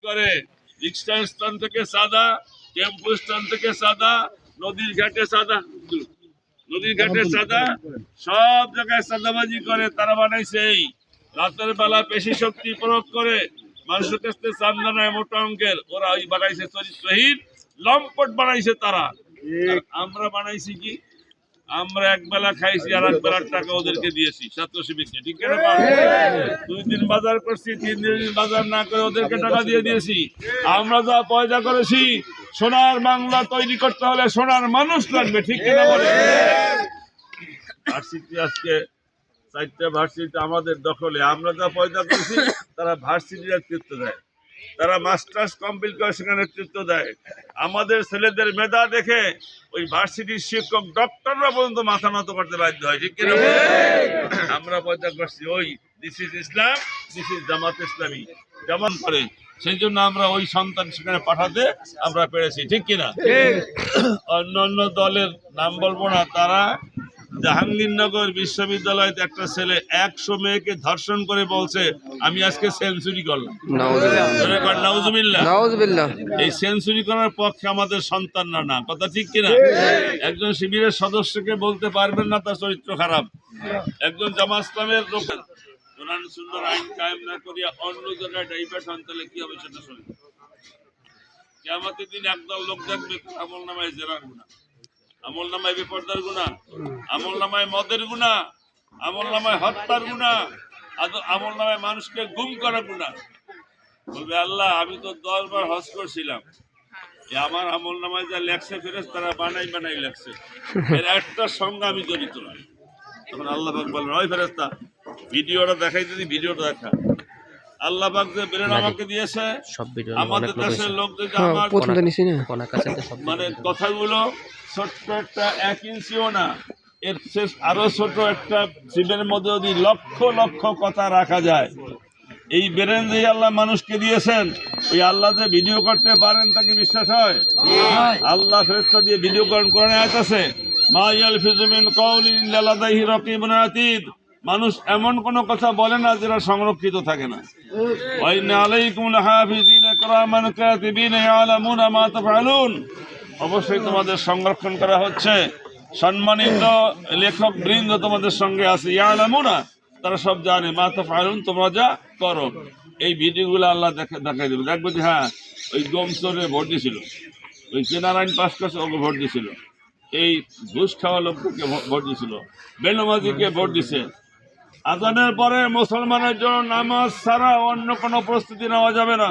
করে রিক্সা স্ট্যান্ড থেকে সাদা, টেম্পো স্ট্যান্ড থেকে সাদা, নদীর ঘাটে সাদা, সব জায়গায় সাদাবাজি করে। তারা বানাইছে এই রাতের বেলা পেশি শক্তি প্রয়োগ করে মানুষের কাছ থেকে চান্দা নেয় মোটা অঙ্কের। ওরা ওই বানাইছে চরিত্রহীন লম্পট বানাইছে তারা। আমরা বানাইছি কি, আমরা এক বেলা খাইছি আর এক বেলার টাকা ওদেরকে দিয়েছি ছাত্র শিবিরকে, ঠিক না? 2 দিন বাজার করছি, 3 দিন বাজার না করে ওদেরকে টাকা দিয়ে দিয়েছি। আমরা যা পয়দা করেছি, সোনার বাংলা তৈরি করতে হলে সোনার মানুষ লাগবে, ঠিক কিনা বলে? ভার্সিটি আজকে 4টা ভার্সিটি আমাদের দখলে। আমরা যা পয়দা করেছি তারা ভার্সিটির নেতৃত্ব দেয়, তারা মাস্টার্স কমপ্লিট করে সেখানে নেতৃত্ব দেয়। আমাদের ছেলেদের মেধা দেখে ওই ভার্সিটির শিক্ষক ডক্টররা পর্যন্ত মাথা নত করতে বাধ্য হয়, ঠিক কিনা? আমরা পয়দা করছি ওই this is Islam, this is Jamaat Islami যেমন করে, সেই জন্য আমরা ওই সন্তান সেখানে পাঠাতে আমরা পেরেছি, ঠিক কিনা? অন্য অন্য দলের নাম বলবো না, তারা জাহাঙ্গীরনগর বিশ্ববিদ্যালয়তে একটা ছেলে 100 মেয়েকে ধর্ষণ করে বলছে আমি আজকে সেঞ্চুরি করলাম। নাউজুবিল্লাহ। এই সেঞ্চুরি করার পক্ষে আমাদের সন্তানরা না, কথা ঠিক কিনা? একজন শিবিরের সদস্যকে বলতে পারবেন না তার চরিত্র খারাপ। একজন জামাত ইসলামের লোক কোরআন সুন্দর আইন কায়েম না করিয়া অন্য জায়গায় ডাইভার্ট হন, তাহলে কি হবে সেটা শুনি। কিয়ামতের দিন একদল লোক দেখবে আমল নামায় জেরার গুনাহ, আমল নামায় বেপরদার গুনাহ, আমল নামায় মদের গুনাহ, আমল নামায় হত্যার গুনাহ, আমল নামায় মানুষকে গুম করার গুনাহ। বলবে আল্লাহ আমি তো 10 বার হজ করছিলাম, আমার আমল নামায় যা লেখছে ফেরেশতারা বানাই লেখছে, এর একটা সঙ্গে আমি জড়িত নই। তখন আল্লাহ পাক বলেন ওই ফেরেশতা ভিডিওটা দেখাই, যদি ভিডিওটা দেখা। আল্লাহ পাক যে ব্রেন আমাকে দিয়েছে, আমাদের দেশের লোক যদি আমার মানে কথাগুলো ছোট্ট একটা 1 ইঞ্চিও না, এর শেষ আরো ছোট একটা সিমের মধ্যে যদি লক্ষ লক্ষ কথা রাখা যায়, এই ব্রেন যে আল্লাহ মানুষকে দিয়েছেন, ওই আল্লাহ যে ভিডিও করতে পারেন তাকে বিশ্বাস হয়? আল্লাহ ফেরেশতা দিয়ে ভিডিও করেন। কোরআনে আয়াত আছে মা ইয়ালফিযু মিন কাওলিন ইল্লা লাদাইহি রাকীবুন আতীদ। মানুষ এমন কোন কথা বলে না যেটা সংরক্ষিত থাকে না। ওয়া ইন্না আলাইকুম লাহাফিযিনা কিরামান কাতিবিনা ইয়ালামুনা মা তাফআলুন। অবশ্যই তোমাদের সংরক্ষণ করা হচ্ছে, সম্মানিত লেখক বৃন্দ তোমাদের সঙ্গে আছে। ইয়ালামুনা, তারা সব জানে, মা তাফআলুন, তোমরা যা করো। এই ভিডিওগুলো আল্লাহ দেখাই দেবে, দেখবে যে হ্যাঁ ওই গোমচরে ভোট দিয়েছিল, ওই চেনার আইন পাস করছে ওকে ভোট দিয়েছিল, এই ঘুষ খাওয়া লোককে ভোট দিয়েছিল, বেনমাজিকে ভোট দিছে। আজানের পরে মুসলমানের জন্য নামাজ ছাড়া অন্য কোনো প্রস্তুতি নেওয়া যাবে না।